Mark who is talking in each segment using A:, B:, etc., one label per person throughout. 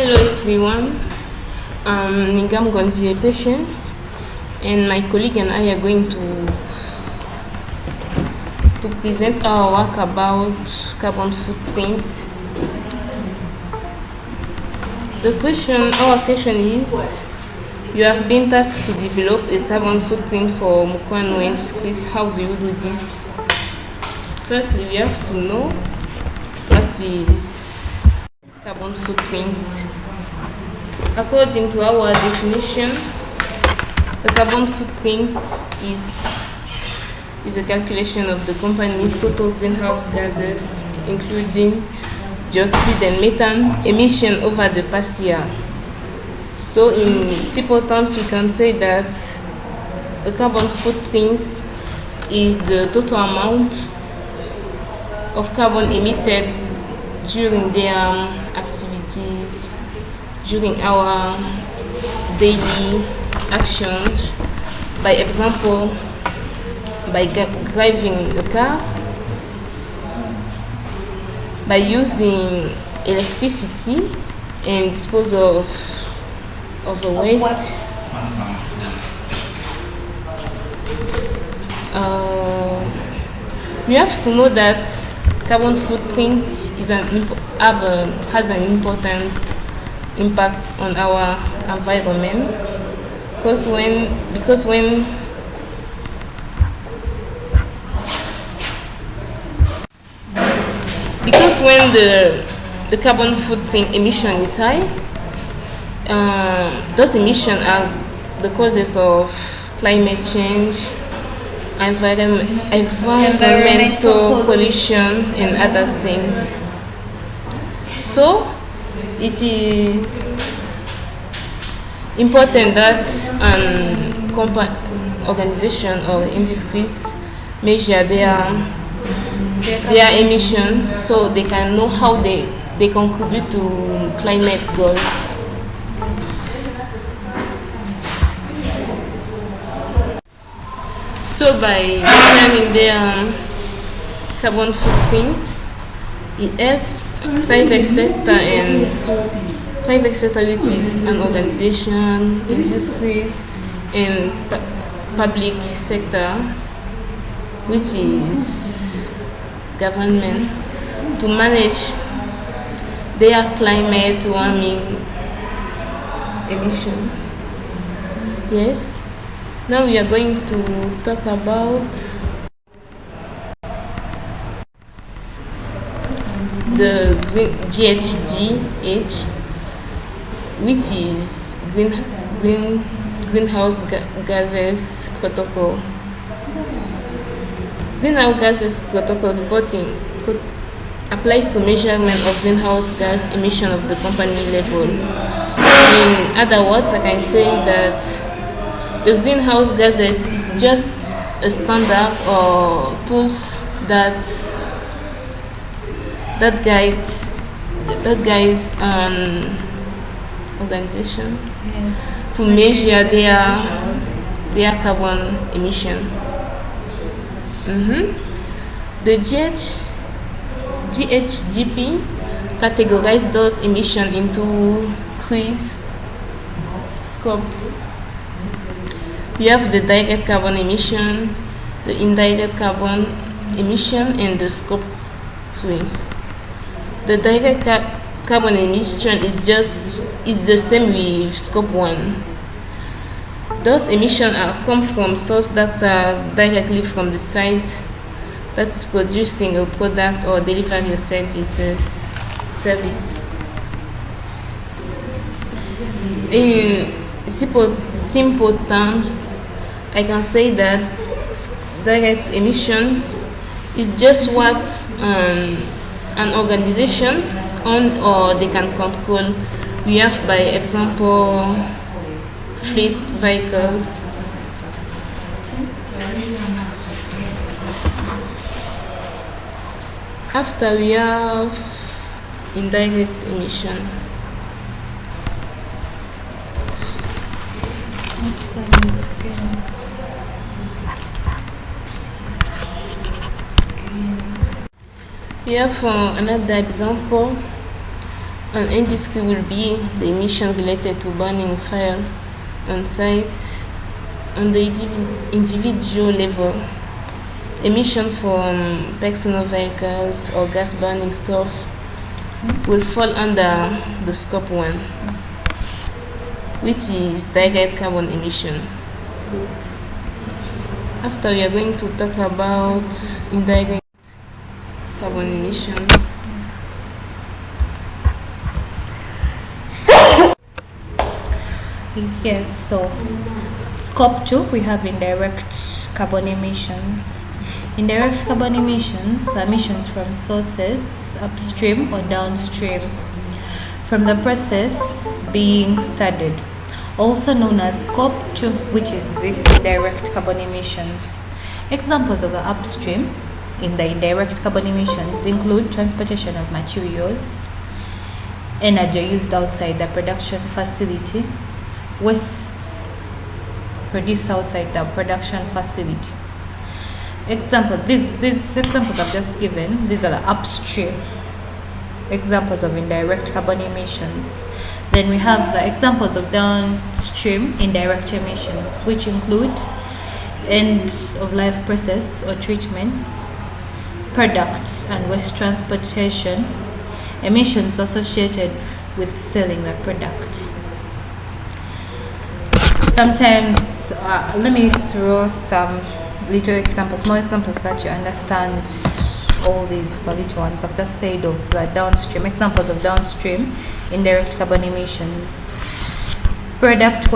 A: Hello everyone, I'm Ningam Gonzie Patience, and my colleague and I are going to present our work about carbon footprint. Our question is, you have been tasked to develop a carbon footprint for Mukwano Industries. How do you do this? Firstly, we have to know what is carbon footprint. According to our definition, the carbon footprint is a calculation of the company's total greenhouse gases, including dioxide and methane emission over the past year. So in simple terms, we can say that a carbon footprint is the total amount of carbon emitted during their activities, during our daily actions. By example, by driving a car, by using electricity and dispose of the waste. You have to know that carbon footprint has an important impact on our environment because when the carbon footprint emission is high, those emissions are the causes of climate change, environmental pollution, and other things. So it is important that organization or industries measure their emission so they can know how they contribute to climate goals. So by determining their carbon footprint, it helps private sector, which is an organization, industries, and public sector, which is government, to manage their climate warming emission. Yes. Now we are going to talk about the GHG, which is greenhouse gases protocol. Greenhouse gases protocol reporting applies to measurement of greenhouse gas emission of the company level. In other words, I can say that the greenhouse gases is just a standard or tools that guides an organization to measure their carbon emission. The GHGP categorizes those emissions into three scopes. We have the direct carbon emission, the indirect carbon emission, and the scope 3. The direct carbon emission is the same with scope 1. Those emissions come from sources that are directly from the site that's producing a product or delivering a service. In simple terms, I can say that direct emissions is just what an organization own or they can control. We have, by example, fleet vehicles. After we have indirect emission. We have another example, An NGSQ will be the emission related to burning fire on site on the individual level. Emission from personal vehicles or gas burning stuff will fall under the scope 1, which is direct carbon emission. After we are going to talk about indirect carbon emission.
B: Yes, so scope 2 we have indirect carbon emissions. Indirect carbon emissions are emissions from sources upstream or downstream from the process being studied, also known as scope 2, which is this indirect carbon emissions. Examples of the upstream in the indirect carbon emissions include transportation of materials, energy used outside the production facility, waste produced outside the production facility. These examples I've just given, these are the upstream examples of indirect carbon emissions. Then we have the examples of downstream indirect emissions, which include end of life process or treatments, products and waste transportation, emissions associated with selling the product. Sometimes, let me throw some little examples, small examples that you understand all these little ones I've just said of the downstream, examples of downstream indirect carbon emissions. Product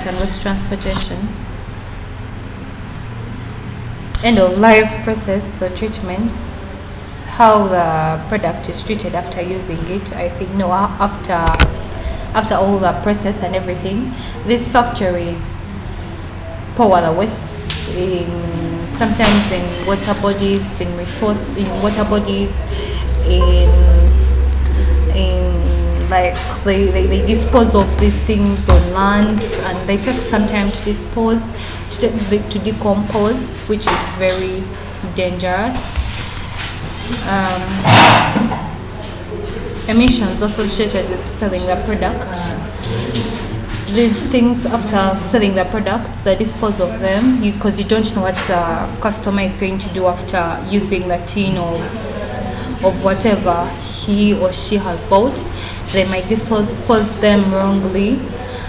B: and waste transportation, end of life process or treatments, how the product is treated after using it. I think no, after all the process and everything. These factories power the waste sometimes in water bodies, in water bodies, like they dispose of these things on land, and they take some time to decompose, which is very dangerous. Emissions associated with selling the product. These things, after selling the products, the dispose of them, because you don't know what the customer is going to do after using the tin of whatever he or she has bought. They might dispose them wrongly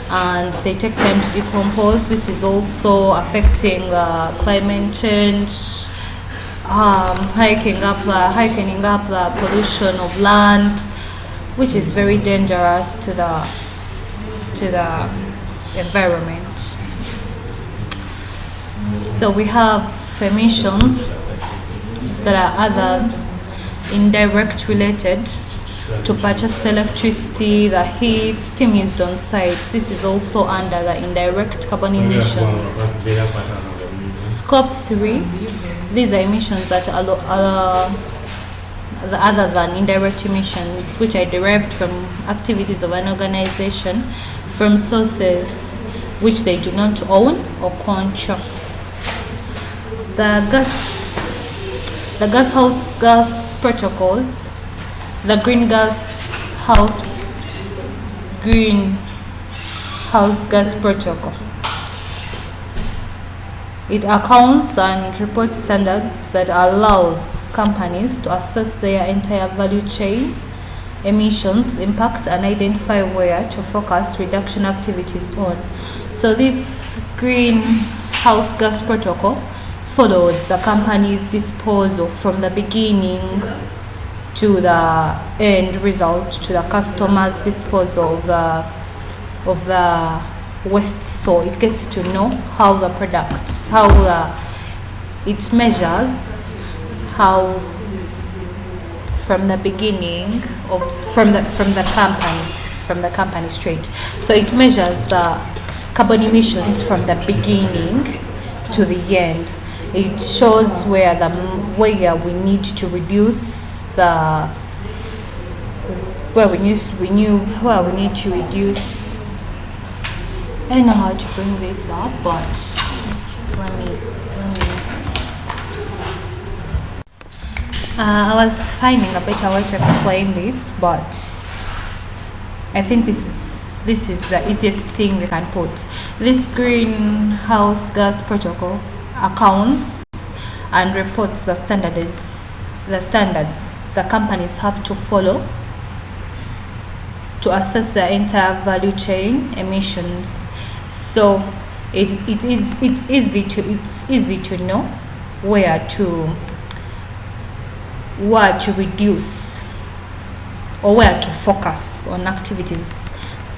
B: and they take time to decompose. This is also affecting climate change, heightening up the pollution of land, which is very dangerous to the environment. So we have emissions that are other indirect related to purchased electricity, the heat, steam used on site. This is also under the indirect carbon emissions. Scope 3, these are emissions that are other than indirect emissions, which are derived from activities of an organization from sources which they do not own or control. The greenhouse gas protocols, the greenhouse gas protocol. It accounts and reports standards that allows companies to assess their entire value chain emissions impact and identify where to focus reduction activities on. So this greenhouse gas protocol follows the company's disposal from the beginning to the end result, to the customer's disposal of the waste. So it gets to know how the product, it measures how from the beginning of from the company straight. So it measures the carbon emissions from the beginning to the end. It shows where we need to reduce where we need to reduce. I don't know how to bring this up, but let me I was finding a better way to explain this, but I think this is the easiest thing we can put. This greenhouse gas protocol accounts and reports the standards the companies have to follow to assess the entire value chain emissions. So it's easy to know where to reduce or where to focus on activities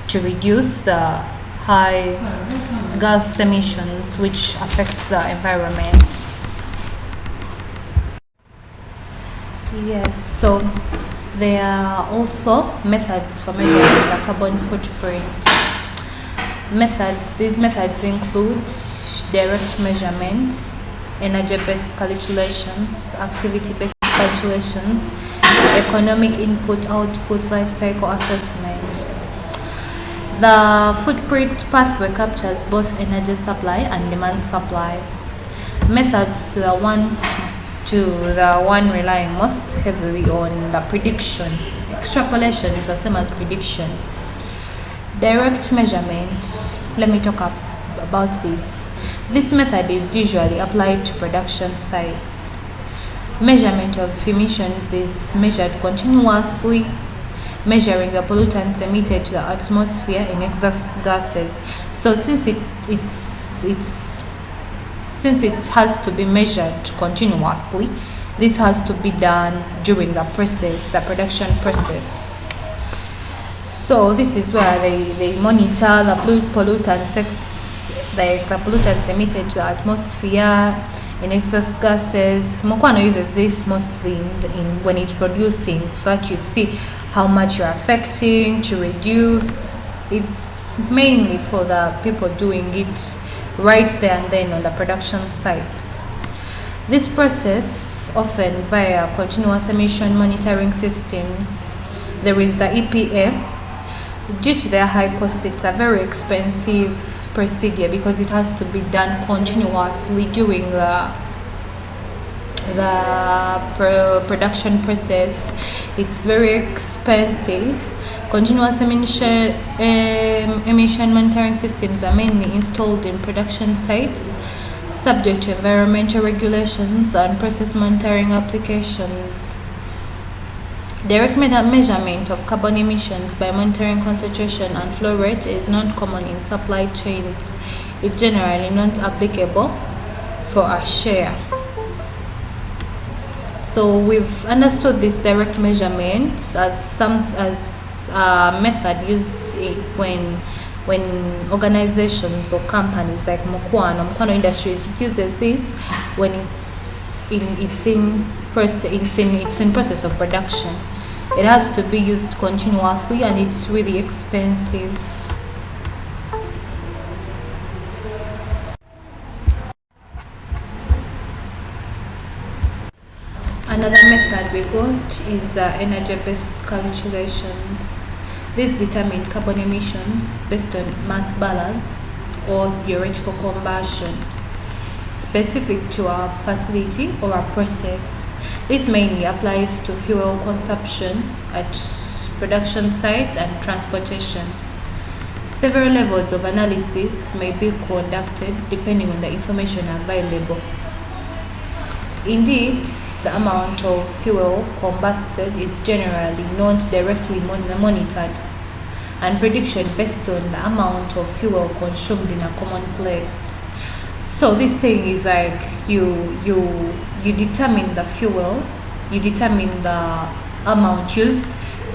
B: to reduce the high gas emissions which affects the environment. Yes, so there are also methods for measuring the carbon footprint. These methods include direct measurements, energy-based calculations, activity-based calculations, economic input-output life cycle assessment. The footprint pathway captures both energy supply and demand supply. Methods to the one relying most heavily on the prediction. Extrapolation is the same as prediction. Direct measurements. Let me talk about this. This method is usually applied to production sites. Measurement of emissions is measured continuously, measuring the pollutants emitted to the atmosphere in exhaust gases. So since it has to be measured continuously, this has to be done during the production process. So this is where they monitor the pollutants emitted to the atmosphere in exhaust gases. Mukwano uses this mostly when it's producing, so that you see how much you're affecting to reduce. It's mainly for the people doing it right there and then on the production sites. This process often via continuous emission monitoring systems. There is the EPA. Due to their high cost, it's a very expensive procedure because it has to be done continuously during the production process. It's very expensive. Continuous emission monitoring systems are mainly installed in production sites, subject to environmental regulations and process monitoring applications. Direct measurement of carbon emissions by monitoring concentration and flow rate is not common in supply chains. It's generally not applicable for a share. So we've understood this direct measurement as a method used when organizations or companies like Mukwano Industries uses this when it's in process of production. It has to be used continuously and it's really expensive. Another method we got is energy-based calculations. These determine carbon emissions based on mass balance or theoretical combustion, specific to a facility or a process. This mainly applies to fuel consumption at production sites and transportation. Several levels of analysis may be conducted depending on the information available. Indeed, the amount of fuel combusted is generally not directly monitored, and prediction based on the amount of fuel consumed in a common place. So this thing is like you determine the fuel, you determine the amount used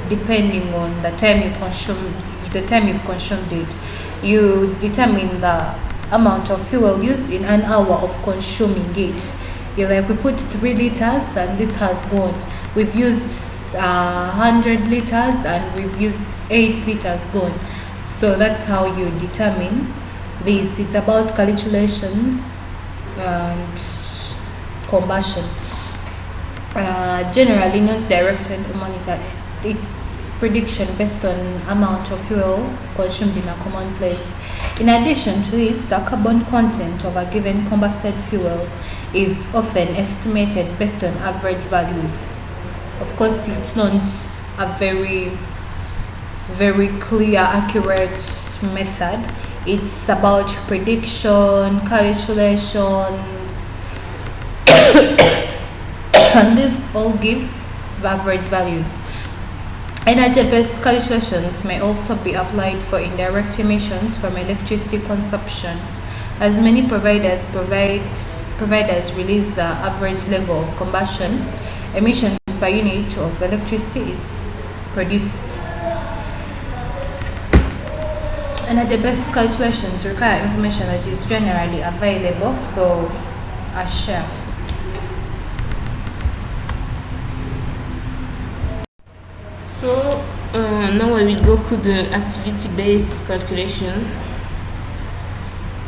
B: depending on the time you've consumed it. You determine the amount of fuel used in an hour of consuming it. You're like, we put 3 liters and this has gone. We've used 100 liters and we've used 8 liters gone. So that's how you determine this. It's about calculations and combustion. Generally not directed or monitored. It's prediction based on amount of fuel consumed in a common place. In addition to this, the carbon content of a given combusted fuel is often estimated based on average values. Of course, it's not a very clear, accurate method. It's about prediction, calculations, and these all give average values. Energy-based calculations may also be applied for indirect emissions from electricity consumption, as many providers release the average level of combustion emissions per unit of electricity is produced. Energy-based calculations require information that is generally available for a share.
A: So now I will go to the activity-based calculation.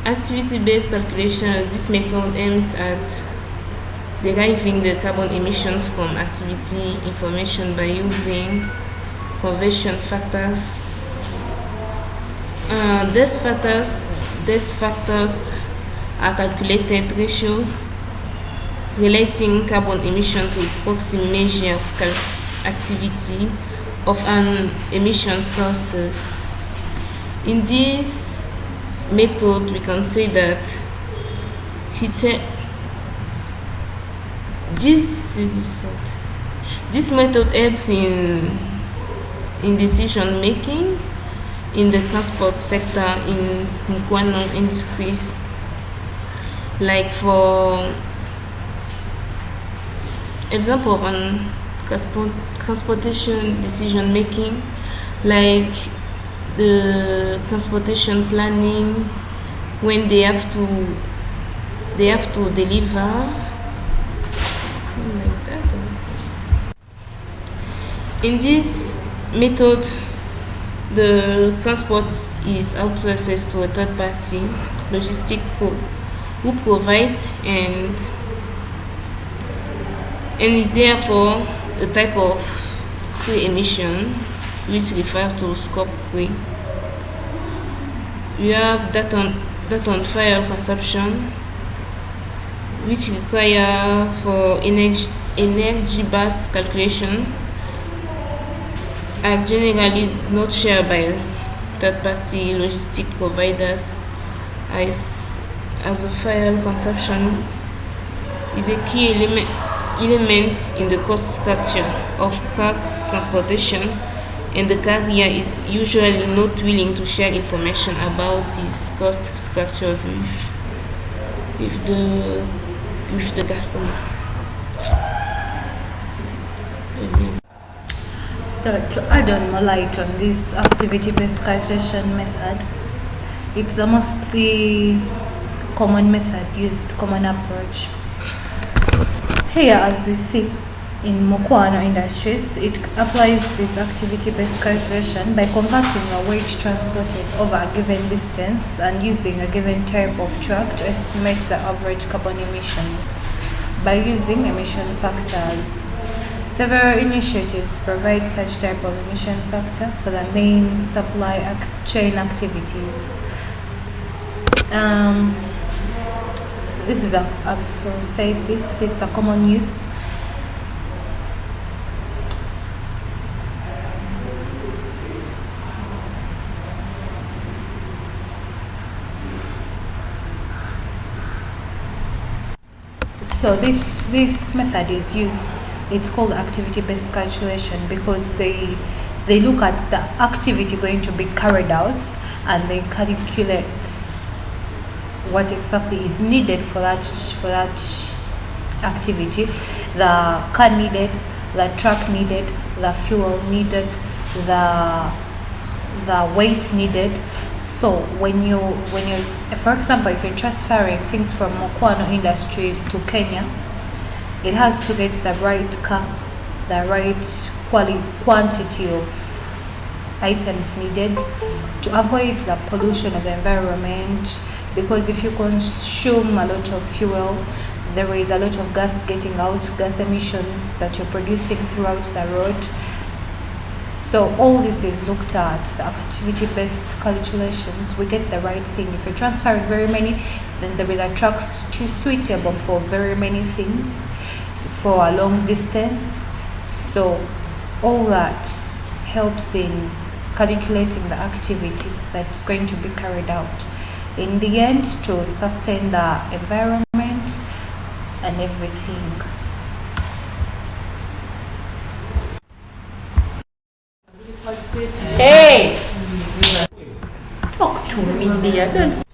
A: Activity-based calculation, this method aims at deriving the carbon emission from activity information by using conversion factors. These factors are calculated ratio relating carbon emission to proxy measure of activity of an emission sources. In this method, we can say that this method helps in decision making in the transport sector in Mukwano industries, like for example of an transportation decision making, like the transportation planning, when they have to deliver something like that. In this method, the transport is outsourced to a third party logistic who provide and is therefore a type of pre-emission which refers to scope 3. We have that on fuel consumption, which require for energy-based calculation are generally not shared by third-party logistic providers, as a fuel consumption is a key element in the cost structure of car transportation, and the carrier is usually not willing to share information about this cost structure with the customer.
B: So to add on more light on this activity-based calculation method, it's a mostly common approach. Here, as we see in Mukwano Industries, it applies this activity-based calculation by converting a weight transported over a given distance and using a given type of truck to estimate the average carbon emissions by using emission factors. Several initiatives provide such type of emission factor for the main supply chain activities. This is it's a common use. So this method is used. It's called activity-based calculation because they look at the activity going to be carried out and they calculate what exactly is needed for that activity, the car needed, the truck needed, the fuel needed, the weight needed. So when you for example, if you're transferring things from Mukwano Industries to Kenya, it has to get the right car, the right quantity of items needed to avoid the pollution of the environment, because if you consume a lot of fuel, there is a lot of gas getting out, gas emissions that you're producing throughout the road. So all this is looked at, the activity-based calculations, we get the right thing. If you're transferring very many, then there is a track suitable for very many things, for a long distance. So all that helps in calculating the activity that's going to be carried out. In the end, to sustain the environment and everything. Hey! Talk to me, dear. Don't